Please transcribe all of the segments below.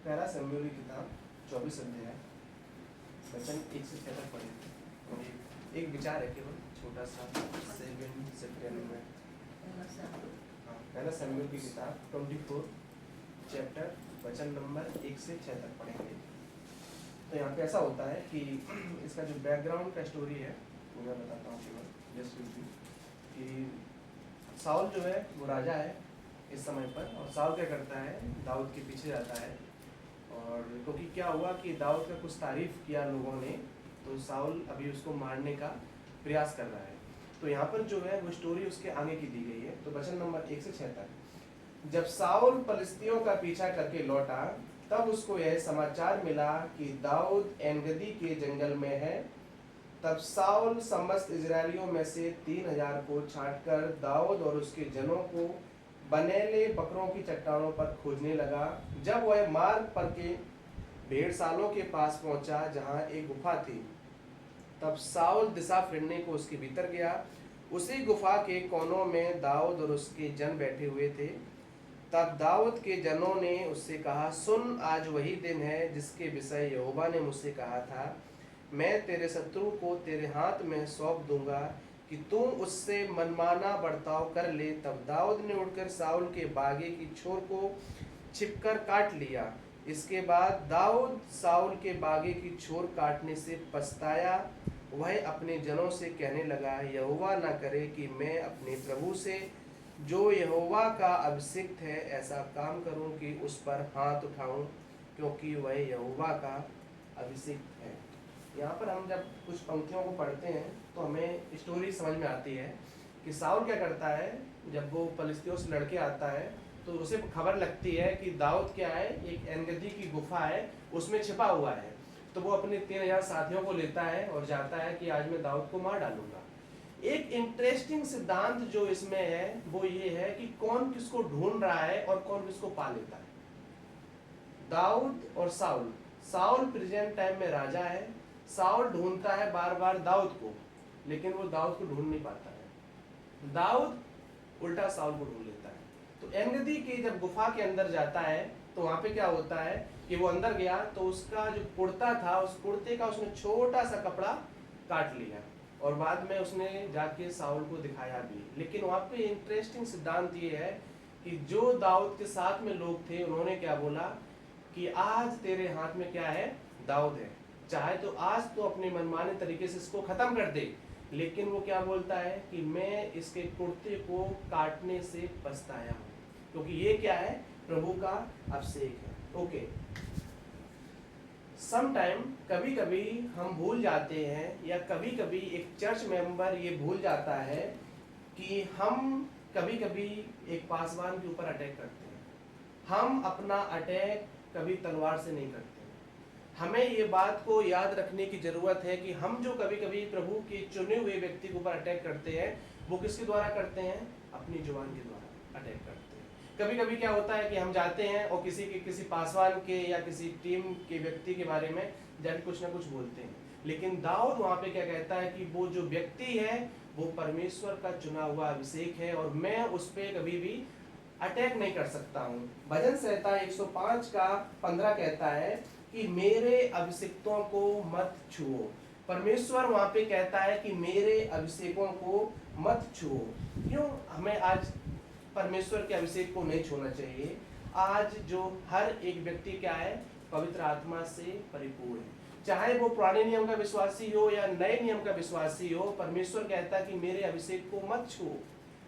पहला शमूएल की किताब 24 अध्याय वचन 1 से 6 तक पढ़ेंगे। एक विचार है केवल छोटा सा 7 से 10 में। पहला शमूएल की किताब 24 चैप्टर वचन नंबर 1 से 6 तक पढ़ेंगे। तो यहाँ पे ऐसा होता है कि इसका जो बैकग्राउंड का स्टोरी है वो मैं बताता हूँ केवल जस्ट कि साउल जो है वो राजा है इस समय पर, और साउल क्या करता है, दाऊद के पीछे जाता है। और क्योंकि क्या हुआ कि दाऊद का कुछ तारीफ किया लोगों ने, तो साउल अभी उसको मारने का प्रयास कर रहा है। तो यहाँ पर जो है वो स्टोरी उसके आगे की दी गई है। तो वचन नंबर 1 से 6 तक। जब साउल फलिस्तियों का पीछा करके लौटा तब उसको यह समाचार मिला कि दाऊद एनगदी के जंगल में है। तब साउल समस्त इजरायलियों में से 3000 को छांटकर दाऊद और उसके जनों को बनेले बकरों की चट्टानों पर खोजने लगा। जब वह मार्ग पर के भेड़सालों के पास पहुंचा जहां एक गुफा थी, तब साउल दिशा फिरने को उसके भीतर गया। उसी गुफा के कोनों में दाऊद और उसके जन बैठे हुए थे। तब दाऊद के जनों ने उससे कहा, सुन, आज वही दिन है जिसके विषय यहोवा ने मुझसे कहा था, मैं तेरे शत्रु को तेरे हाथ में सौंप दूंगा कि तू उससे मनमाना बर्ताव कर ले। तब दाऊद ने उठकर साउल के बागे की छोर को छिपकर काट लिया। इसके बाद दाऊद साउल के बागे की छोर काटने से पछताया। वह अपने जनों से कहने लगा, यहोवा न करे कि मैं अपने प्रभु से जो यहोवा का अभिषिक्त है ऐसा काम करूं कि उस पर हाथ उठाऊं, क्योंकि वह यहोवा का अभिषिक्त है। यहाँ पर हम जब कुछ पंक्तियों को पढ़ते हैं तो हमें स्टोरी समझ में आती है कि साउल क्या करता है, जब वो फलिस्तियों से लड़के आता है तो उसे खबर लगती है कि दाऊद क्या है, एक एनगदी की गुफा है उसमें छिपा हुआ है। तो वो अपने 3000 साथियों को लेता है और जाता है कि आज मैं दाऊद को मार डालूंगा। एक इंटरेस्टिंग सिद्धांत जो इसमें है वो ये है कि कौन किसको ढूंढ रहा है और कौन किसको पा लेता है। दाऊद और साउल। साउल प्रेजेंट टाइम में राजा है। साउल ढूंढता है बार बार दाऊद को, लेकिन वो दाऊद को ढूंढ नहीं पाता है। दाऊद उल्टा साउल को ढूंढ लेता है। तो एनगदी के जब गुफा के अंदर जाता है तो वहां पे क्या होता है कि वो अंदर गया तो उसका जो कुर्ता था, उस कुर्ते का उसने छोटा सा कपड़ा काट लिया और बाद में उसने जाके साउल को दिखाया भी। लेकिन वहां पे इंटरेस्टिंग सिद्धांत ये है कि जो दाऊद के साथ में लोग थे उन्होंने क्या बोला कि आज तेरे हाथ में क्या है, दाऊद है, चाहे तो आज तो अपने मनमाने तरीके से इसको खत्म कर दे। लेकिन वो क्या बोलता है कि मैं इसके कुर्ते को काटने से पछताया हूं, क्योंकि ये क्या है, प्रभु का अभिषेक है। ओके, सम टाइम कभी कभी हम भूल जाते हैं या कभी कभी एक चर्च मेंबर ये भूल जाता है कि हम कभी कभी एक पासवान के ऊपर अटैक करते हैं। हम अपना अटैक कभी तलवार से नहीं करते। हमें ये बात को याद रखने की जरूरत है कि हम जो कभी कभी प्रभु के चुने हुए व्यक्ति के ऊपर अटैक करते हैं वो किसके द्वारा करते हैं, अपनी जुबान के द्वारा अटैक करते हैं। कभी कभी क्या होता है कि हम जाते हैं और किसी पासवान के या किसी टीम के व्यक्ति के बारे में जाके कुछ ना कुछ बोलते हैं। लेकिन दाऊद वहां पे क्या कहता है कि वो जो व्यक्ति है वो परमेश्वर का चुना हुआ अभिषेक है और मैं उस पर कभी भी अटैक नहीं कर सकता हूँ। भजन संहिता 105 का 15 कहता है कि मेरे अभिषिक्तों को मत छुओ। परमेश्वर वहां पे कहता है कि मेरे अभिषेकों को मत छुओ। क्यों हमें आज परमेश्वर के अभिषेक को नहीं छूना चाहिए? आज जो हर एक व्यक्ति क्या है, पवित्र आत्मा से परिपूर्ण है। चाहे वो पुराने नियम का विश्वासी हो या नए नियम का विश्वासी हो, परमेश्वर कहता है कि मेरे अभिषेक को मत छुओ।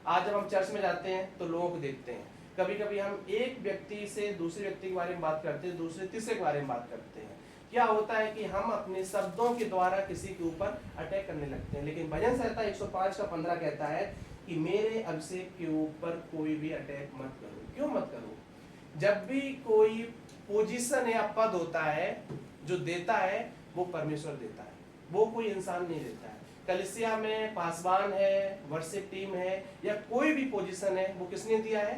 आज जब हम चर्च में जाते हैं तो लोगों को देखते हैं, कभी कभी हम एक व्यक्ति से दूसरे व्यक्ति के बारे में बात करते हैं, दूसरे तीसरे के बारे में बात करते हैं। क्या होता है कि हम अपने शब्दों के द्वारा किसी के ऊपर अटैक करने लगते हैं। लेकिन भजन संहिता 105 का 15 कहता है कि मेरे अभिषेक के ऊपर कोई भी अटैक मत करो। क्यों मत करो? जब भी कोई पोजीशन या पद होता है जो देता है वो परमेश्वर देता है, वो कोई इंसान नहीं देता है। कलीसिया में पासवान है, वर्शिप टीम है या कोई भी पोजीशन है वो किसने दिया है,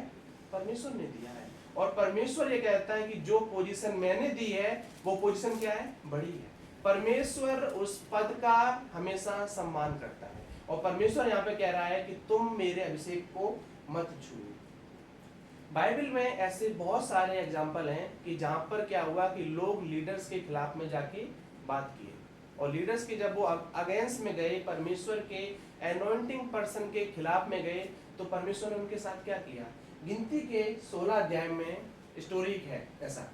परमेश्वर ने दिया है। और परमेश्वर ये कहता है कि जो पोजीशन मैंने दी है वो पोजीशन क्या है, बड़ी है। परमेश्वर उस पद का हमेशा सम्मान करता है और परमेश्वर यहाँ पे कह रहा है कि तुम मेरे अभिषेक को मत छुओ। बाइबल में ऐसे बहुत सारे एग्जाम्पल हैं कि जहाँ पर क्या हुआ कि लोग लीडर्स के खिलाफ में जाके बात किए, और लीडर्स के जब वो अगेंस्ट में गए, परमेश्वर के एनॉइंटिंग पर्सन के खिलाफ में गए, तो परमेश्वर ने उनके साथ क्या किया। गिनती के 16 अध्याय में स्टोरी है ऐसा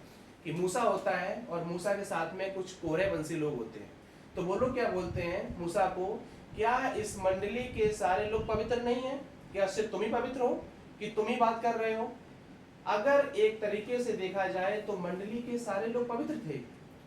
कि मूसा होता है और मूसा के साथ में कुछ कोरे वंशी लोग होते हैं। तो वो लोग क्या बोलते हैं मूसा को, क्या इस मंडली के सारे लोग पवित्र नहीं है? क्या सिर्फ तुम ही पवित्र हो कि तुम ही बात कर रहे हो? अगर एक तरीके से देखा जाए तो मंडली के सारे लोग पवित्र थे,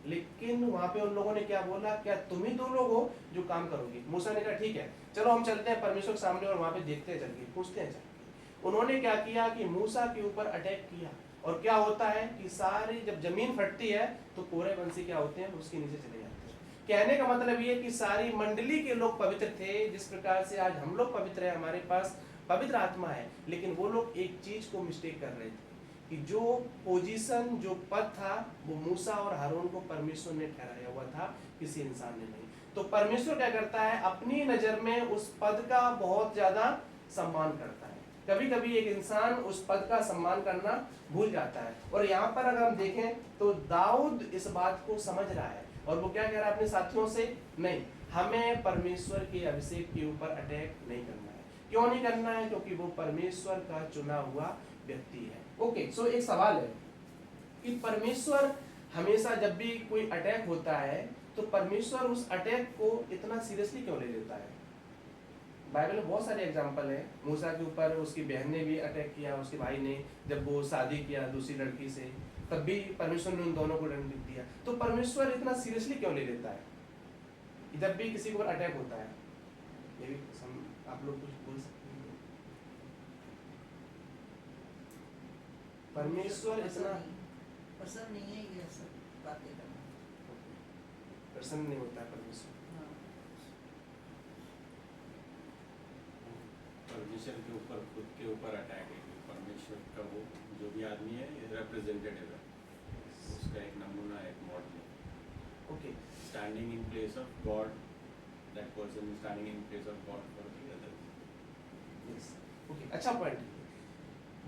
लेकिन वहां पे उन लोगों ने क्या बोला, क्या तुम ही 2 लोग हो जो काम करोगे? मूसा ने कहा ठीक है, चलो हम चलते हैं परमेश्वर के सामने और वहां पे देखते हैं, चल के पूछते हैं। चल उन्होंने क्या किया कि मूसा के ऊपर अटैक किया, और क्या होता है कि सारी जब जमीन फटती है तो कोरे वंशी क्या होते हैं, उसके नीचे चले जाते हैं। कहने का मतलब ये कि सारी मंडली के लोग पवित्र थे, जिस प्रकार से आज हम लोग पवित्र है, हमारे पास पवित्र आत्मा है, लेकिन वो लोग एक चीज को मिस्टेक कर रहे थे कि जो पोजीशन, जो पद था, वो मूसा और हारून को परमेश्वर ने ठहराया हुआ था, किसी इंसान ने नहीं। तो परमेश्वर क्या करता है, अपनी नजर में उस पद का बहुत ज्यादा सम्मान करता है। कभी कभी एक इंसान उस पद का सम्मान करना भूल जाता है, और यहाँ पर अगर हम देखें तो दाऊद इस बात को समझ रहा है, और वो क्या कह रहा है अपने साथियों से, नहीं, हमें परमेश्वर के अभिषेक के ऊपर अटैक नहीं करना है। क्यों नहीं करना है? क्योंकि वो परमेश्वर का चुना हुआ व्यक्ति है। ओके, सो एक सवाल है कि परमेश्वर हमेशा जब भी कोई अटैक होता है तो परमेश्वर उस अटैक को इतना सीरियसली क्यों ले लेता है? बाइबल में बहुत सारे एग्जांपल हैं। मूसा के ऊपर उसकी बहन ने भी अटैक किया, उसके भाई ने, जब वो शादी किया दूसरी लड़की से, तब भी परमेश्वर ने उन दोनों को दंड दिया। तो परमेश्वर इतना सीरियसली क्यों ले लेता है जब भी किसी के ऊपर अटैक होता है? ये भी आप लोग कुछ बोल सकते हैं? परमेश्वर इतना पसंद नहीं है ये सब बातें करना, प्रसन्न नहीं होता है परमेश्वर। परमेश्वर के ऊपर, खुद के ऊपर अटैक है। परमेश्वर का वो जो भी आदमी है रिप्रेजेंटेटिव है, उसका एक नमूना, एक model. Okay, standing in place of God, that person standing in place of God for the other. Yes, okay, अच्छा पॉइंट।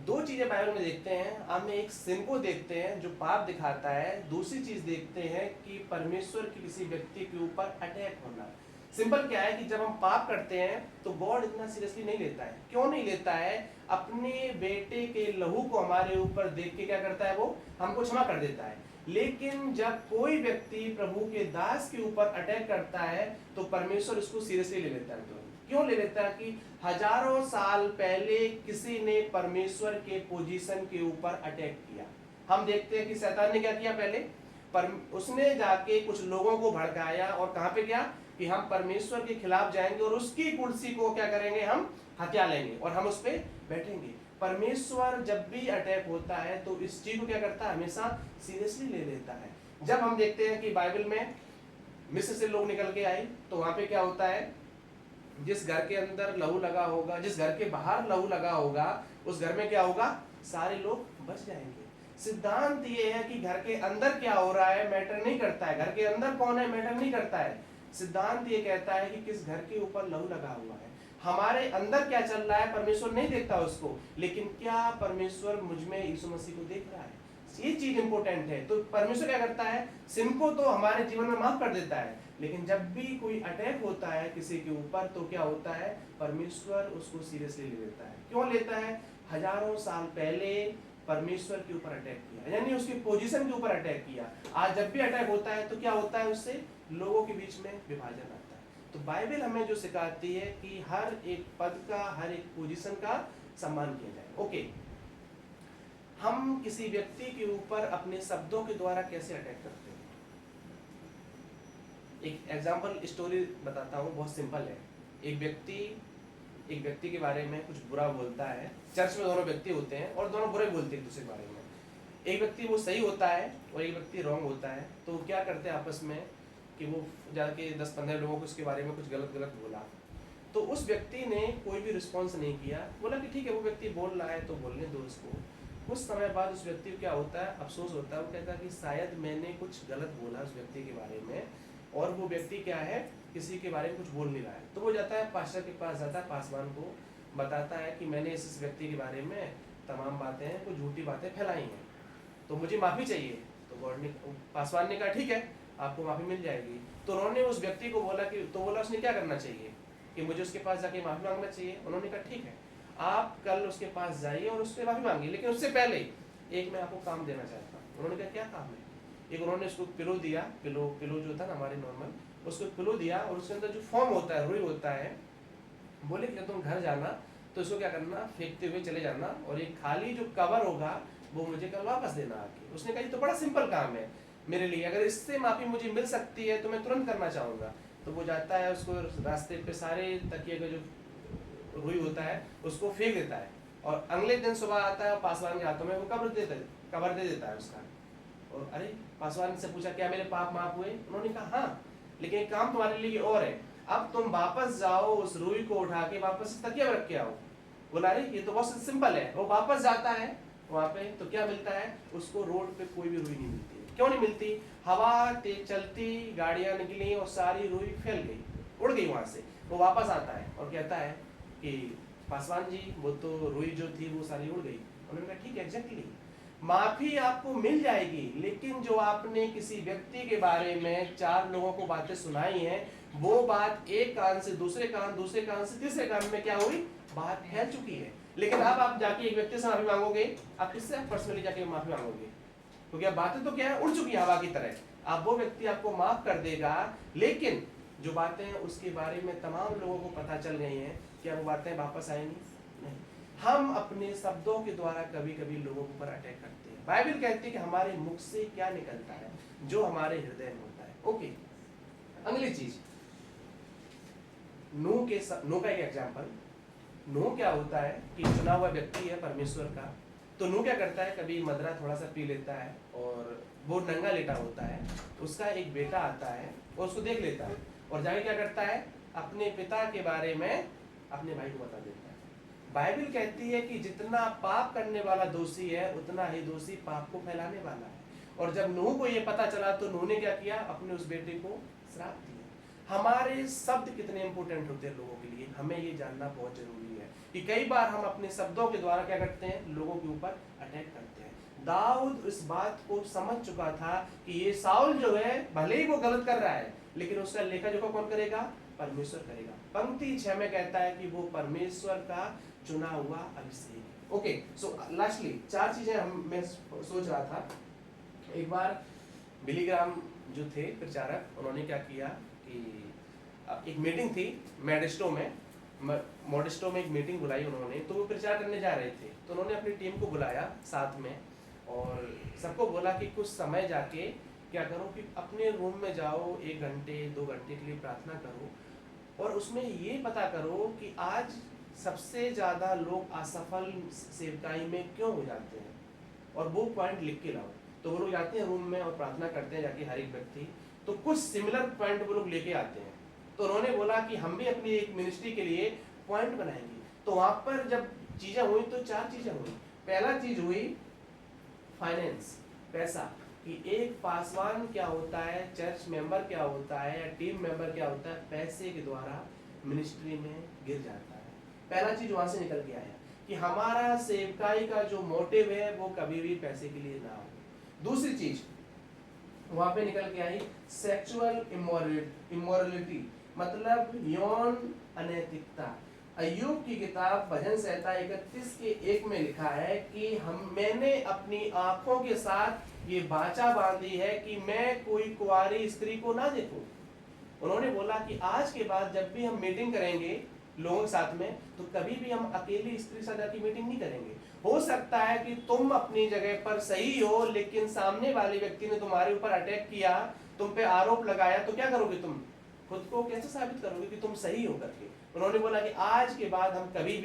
2 चीजें बाइबल में देखते हैं हम, एक सिन को देखते हैं जो पाप दिखाता है, दूसरी चीज देखते हैं कि परमेश्वर की किसी व्यक्ति के ऊपर अटैक होना। सिंपल क्या है कि जब हम पाप करते हैं तो गॉड इतना सीरियसली नहीं लेता है। क्यों नहीं लेता है? अपने बेटे के लहू को हमारे ऊपर देख के क्या करता है, वो हमको क्षमा कर देता है। लेकिन जब कोई व्यक्ति प्रभु के दास के ऊपर अटैक करता है तो परमेश्वर इसको सीरियसली ले लेता है। क्यों ले लेता है? कि हजारों साल पहले किसी ने परमेश्वर के पोजीशन के ऊपर अटैक किया। हम देखते हैं कि शैतान ने क्या किया पहले, उसने जाके कुछ लोगों को भड़काया, और कहां पे क्या कि हम परमेश्वर के खिलाफ जाएंगे और उसकी कुर्सी को क्या करेंगे, हम हत्या लेंगे और हम उस पे बैठेंगे। परमेश्वर जब भी अटैक होता है तो इस चीज को क्या करता है, हमेशा सीरियसली ले लेता है। जब हम देखते हैं कि बाइबल में मिस्र से लोग निकल के आए तो वहां पे क्या होता है, जिस घर के अंदर लहू लगा होगा, जिस घर के बाहर लहू लगा होगा, उस घर में क्या होगा, सारे लोग बच जाएंगे। सिद्धांत ये है कि घर के अंदर क्या हो रहा है मैटर नहीं करता है, घर के अंदर कौन है मैटर नहीं करता है। सिद्धांत ये कहता है कि किस घर के ऊपर लहू लगा हुआ है, हमारे अंदर क्या चल रहा है परमेश्वर नहीं देखता उसको, लेकिन क्या परमेश्वर मुझ में यीशु मसीह को देख रहा है, ये चीज इंपॉर्टेंट है। तो परमेश्वर क्या करता है, सिन को तो हमारे जीवन में माफ कर देता है, लेकिन जब भी कोई अटैक होता है किसी के ऊपर तो क्या होता है, परमेश्वर उसको सीरियसली ले लेता है। क्यों लेता है? हजारों साल पहले परमेश्वर के ऊपर अटैक किया, यानी उसकी पोजीशन के ऊपर अटैक किया। आज जब भी अटैक होता है तो क्या होता है, उससे लोगों के बीच में विभाजन आता है। तो बाइबल हमें जो सिखाती है कि हर एक पद का, हर एक पोजीशन का सम्मान किया जाए। ओके, हम किसी व्यक्ति के ऊपर अपने शब्दों के द्वारा कैसे अटैक करते हैं? एक एग्जांपल स्टोरी बताता हूँ, बहुत सिंपल है। एक व्यक्ति के बारे में कुछ बुरा बोलता है। चर्च में दोनों व्यक्ति होते हैं और दोनों बुरे बोलते हैं एक दूसरे के बारे में। एक व्यक्ति वो सही होता है और एक व्यक्ति रॉन्ग होता है। तो क्या करते हैं आपस में कि वो जाके 10-15 लोगों को उसके बारे में कुछ गलत बोला। तो उस व्यक्ति ने कोई भी रिस्पॉन्स नहीं किया, बोला कि ठीक है वो व्यक्ति बोल रहा है तो बोलने दो उसको। कुछ समय बाद उस व्यक्ति को क्या होता है, अफसोस होता है। वो कहता है कि शायद मैंने कुछ गलत बोला उस व्यक्ति के बारे में, और वो व्यक्ति क्या है, किसी के बारे में कुछ बोल नहीं रहा है। तो वो जाता है पास्टर के पास, जाता है पासवान को, बताता है कि मैंने इस व्यक्ति के बारे में तमाम बातें, कुछ झूठी बातें फैलाई हैं, तो मुझे माफ़ी चाहिए। तो गॉड ने, पासवान ने कहा ठीक है, आपको माफ़ी मिल जाएगी। तो उन्होंने उस व्यक्ति को बोला कि, तो बोला उसने क्या करना चाहिए कि मुझे उसके पास जाके माफ़ी मांगना चाहिए। उन्होंने कहा ठीक है, आप कल उसके पास जाइए और उससे माफ़ी मांगिए, लेकिन उससे पहले एक मैं आपको काम देना चाहता हूँ। उन्होंने कहा क्या काम है? एक उन्होंने उसको पिलो दिया, पिलो जो था ना हमारे नॉर्मल, उसको पिलो दिया और उसके अंदर जो फॉर्म होता है, रुई होता है, बोले कि जब तुम घर जाना तो इसको क्या करना, फेंकते हुए चले जाना और एक खाली जो कवर होगा वो मुझे कल वापस देना आके। उसने कहा ये तो बड़ा सिंपल काम है मेरे लिए, अगर इससे माफ़ी मुझे मिल सकती है तो मैं तुरंत करना चाहूँगा। तो वो जाता है, उसको रास्ते पे सारे तकिए का जो रुई होता है उसको फेंक देता है और अगले दिन सुबह आता है, पासवान के हाथों में वो कवर दे देता है उसका। और अरे, पासवान से पूछा क्या मेरे पाप माफ हुए? उन्होंने कहा हाँ, लेकिन एक काम तुम्हारे लिए और है, अब तुम वापस जाओ, उस रुई को उठा के वापस तकिया में रख के आओ। बोला अरे ये तो बहुत सिंपल है। वो वापस जाता है वहाँ पे, तो क्या मिलता है उसको? रोड पे कोई भी रुई नहीं मिलती। क्यों नहीं मिलती? हवा तेज चलती, गाड़ियां निकली और सारी रुई फैल गई, उड़ गई वहां से। वो वापस आता है और कहता है कि पासवान जी वो तो रुई जो थी वो सारी उड़ गई। उन्होंने कहा ठीक है, एग्जैक्टली, माफी आपको मिल जाएगी, लेकिन जो आपने किसी व्यक्ति के बारे में 4 लोगों को बातें सुनाई हैं, वो बात एक कान से दूसरे कान, दूसरे कान से तीसरे कान में क्या हुई, बात फैल चुकी है। लेकिन अब आप जाके एक व्यक्ति से माफी मांगोगे, आप किससे पर्सनली जाके माफी मांगोगे? क्योंकि अब बातें तो क्या है, उड़ चुकी है हवा की तरह। अब वो व्यक्ति आपको माफ कर देगा, लेकिन जो बातें हैं उसके बारे में तमाम लोगों को पता चल गई हैं, क्या वो बातें वापस आएंगी? नहीं। हम अपने शब्दों के द्वारा कभी कभी लोगों के ऊपर अटैक करते हैं। बाइबल कहती है कि हमारे मुख से क्या निकलता है, जो हमारे हृदय में होता है। ओके, अगली चीज, नूह का एक एग्जाम्पल। नूह क्या होता है कि चुना हुआ व्यक्ति है परमेश्वर का। तो नूह क्या करता है, कभी मदरा थोड़ा सा पी लेता है और वो नंगा लेटा होता है। उसका एक बेटा आता है और उसको देख लेता है और जाके क्या करता है, अपने पिता के बारे में अपने भाई को बता देता है। बाइबल कहती है कि जितना पाप करने वाला दोषी है, उतना ही दोषी पाप को फैलाने वाला है। और जब नूह को ये पता चला तो नूह ने क्या किया, अपने उस बेटे को श्राप दिया। हमारे शब्द कितने इंपॉर्टेंट होते हैं लोगों के लिए, हमें ये जानना बहुत जरूरी है कि कई बार हम अपने शब्दों के द्वारा क्या करते हैं, लोगों के ऊपर अटैक करते हैं। दाऊद इस बात को समझ चुका था कि ये साउल जो है, भले ही वो गलत कर रहा है, लेकिन उसका लेखा जोखा कौन करेगा? परमेश्वर करेगा। पंक्ति 6 में कहता है कि वो परमेश्वर का चुना हुआ अभिषेक। ओके, सो लास्टली 4 चीजें मैं सोच रहा था। एक बार बिली ग्राहम जो थे प्रचारक, उन्होंने क्या किया कि एक मीटिंग थी मॉडेस्टो में एक मीटिंग बुलाई उन्होंने। तो वो प्रचार करने जा रहे थे, तो उन्होंने अपनी टीम को बुलाया साथ में और सबको बोला कि कुछ समय जाके क्या करो कि अपने रूम में जाओ, 1 घंटे 2 घंटे के लिए प्रार्थना करो और उसमें ये पता करो कि आज सबसे ज़्यादा लोग असफल सेवकाई में क्यों हो जाते हैं, और वो पॉइंट लिख के लाओ। तो वो लोग जाते हैं रूम में और प्रार्थना करते हैं जाके हर एक व्यक्ति, तो कुछ सिमिलर पॉइंट वो लोग लेके आते हैं। तो उन्होंने बोला कि हम भी अपनी एक मिनिस्ट्री के लिए पॉइंट बनाएंगे। तो वहाँ पर जब चीज़ें हुई तो 4 चीज़ें हुई। पहला चीज़ हुई फाइनेंस, पैसा, कि एक पासवान क्या होता है, चर्च मेंबर क्या होता है या टीम मेंबर क्या होता है, पैसे के द्वारा मिनिस्ट्री में गिर जाता है। पहला चीज़ वहाँ से निकल के आया कि हमारा सेवकाई का जो मोटिव है वो कभी भी पैसे के लिए ना हो। दूसरी चीज़ वहाँ पे निकल के आई सेक्सुअल इमोरलिटी, मतलब यौन अनैतिकता। अय्यूब की किताब भजन संहिता 31 के 1 में लिखा है कि मैंने अपनी आंखों के साथ ये वाचा बांधी है कि मैं कोई कुंवारी स्त्री को ना देखूं। उन्होंने बोला कि आज के बाद जब भी हम मीटिंग करेंगे लोगों के साथ में, तो कभी भी हम अकेली स्त्री से जाकर मीटिंग नहीं करेंगे। हो सकता है कि तुम अपनी जगह पर सही हो, लेकिन सामने वाले व्यक्ति ने तुम्हारे ऊपर अटैक किया, तुम पे आरोप लगाया, तो क्या करोगे? तुम खुद को कैसे साबित करोगे कि तुम सही हो करके? उन्होंने बोला कि आज के बाद हम कभी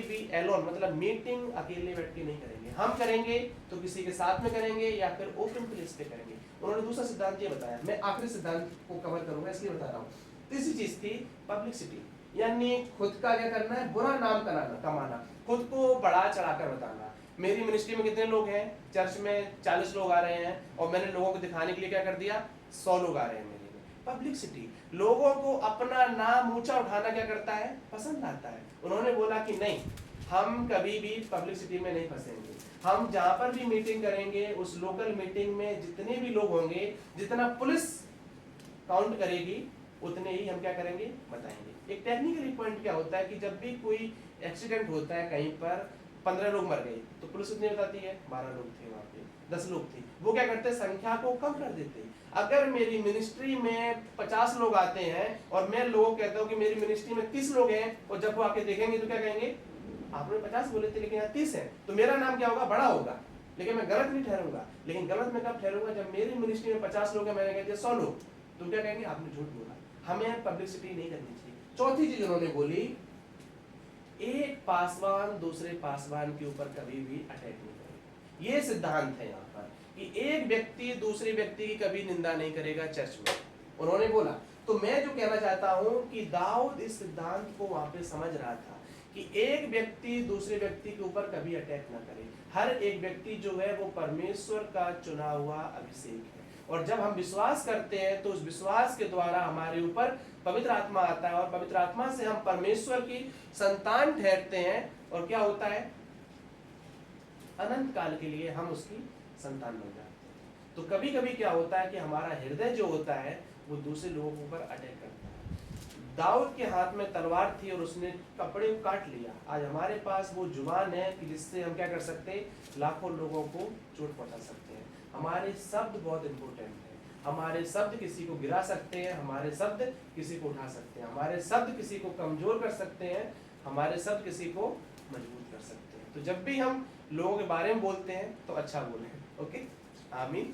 भी एलोन, मतलब मीटिंग अकेले बैठ के नहीं करेंगे। हम करेंगे तो किसी के साथ में करेंगे या फिर ओपन प्लेस पे करेंगे। उन्होंने दूसरा सिद्धांत ये बताया, मैं आखिरी सिद्धांत को कवर करूंगा इसलिए बता रहा हूँ। तीसरी चीज थी पब्लिसिटी, यानी खुद का क्या करना है, बुरा नाम कमाना, खुद को बढ़ा चढ़ा कर बताना। मेरी मिनिस्ट्री में कितने लोग हैं, चर्च में 40 लोग आ रहे हैं और मैंने लोगों को दिखाने के लिए क्या कर दिया, 100 लोग आ रहे हैं मेरे में। पब्लिसिटी, लोगों को अपना नाम ऊंचा उठाना क्या करता है, पसंद आता है। उन्होंने बोला कि नहीं, हम कभी भी पब्लिसिटी में नहीं फंसेंगे। हम जहां पर भी मीटिंग करेंगे उस लोकल मीटिंग में जितने भी लोग होंगे, जितना पुलिस काउंट करेगी उतने ही हम क्या करेंगे, बताएंगे। एक टेक्निकली पॉइंट क्या होता है कि जब भी कोई एक्सीडेंट होता है कहीं पर 15 लोग मर गए तो पुलिस उतनी बताती है 12 लोग थे वहां पे, 10 लोग थे। वो क्या करते हैं, संख्या को कम कर देते हैं। अगर मेरी मिनिस्ट्री में 50 लोग आते हैं और मैं लोगों को कहता हूँ कि मेरी मिनिस्ट्री में 30 लोग हैं, और जब वो आके देखेंगे तो क्या कहेंगे, आपने 50 बोले थे लेकिन यहाँ 30 है, तो मेरा नाम क्या होगा, बड़ा होगा। लेकिन मैं गलत नहीं ठहरूंगा। लेकिन गलत मैं कब ठहरूंगा, जब मेरी मिनिस्ट्री में 50 लोग हैं, मैंने कह दिया 100 लोग, तो क्या कहेंगे, आपने झूठ बोला। हमें पब्लिसिटी नहीं करनी चाहिए। चौथी चीज उन्होंने बोली, एक पासवान दूसरे पासवान के ऊपर कभी भी अटैक नहीं करेगा। ये सिद्धांत है यहाँ पर कि एक व्यक्ति दूसरे व्यक्ति की कभी निंदा नहीं करेगा चर्च में, उन्होंने बोला। तो मैं जो कहना चाहता हूँ कि दाऊद इस सिद्धांत को वहां पे समझ रहा था कि एक व्यक्ति दूसरे व्यक्ति के ऊपर कभी अटैक ना करे। हर एक व्यक्ति जो है वो परमेश्वर का चुना हुआ अभिषेक है, और जब हम विश्वास करते हैं तो उस विश्वास के द्वारा हमारे ऊपर पवित्र आत्मा आता है, और पवित्र आत्मा से हम परमेश्वर की संतान ठहरते हैं, और क्या होता है, अनंत काल के लिए हम उसकी संतान बन जाते हैं। तो कभी कभी क्या होता है कि हमारा हृदय जो होता है वो दूसरे लोगों के ऊपर अटैक करता है। दाऊद के हाथ में तलवार थी और उसने कपड़े को काट लिया। आज हमारे पास वो जुबान है कि जिससे हम क्या कर सकते हैं, लाखों लोगों को चोट पहुंचा सकते हैं। हमारे शब्द बहुत इंपॉर्टेंट है। हमारे शब्द किसी को गिरा सकते हैं, हमारे शब्द किसी को उठा सकते हैं, हमारे शब्द किसी को कमजोर कर सकते हैं, हमारे शब्द किसी को मजबूत कर सकते हैं। तो जब भी हम लोगों के बारे में बोलते हैं तो अच्छा बोलें। ओके, आमीन।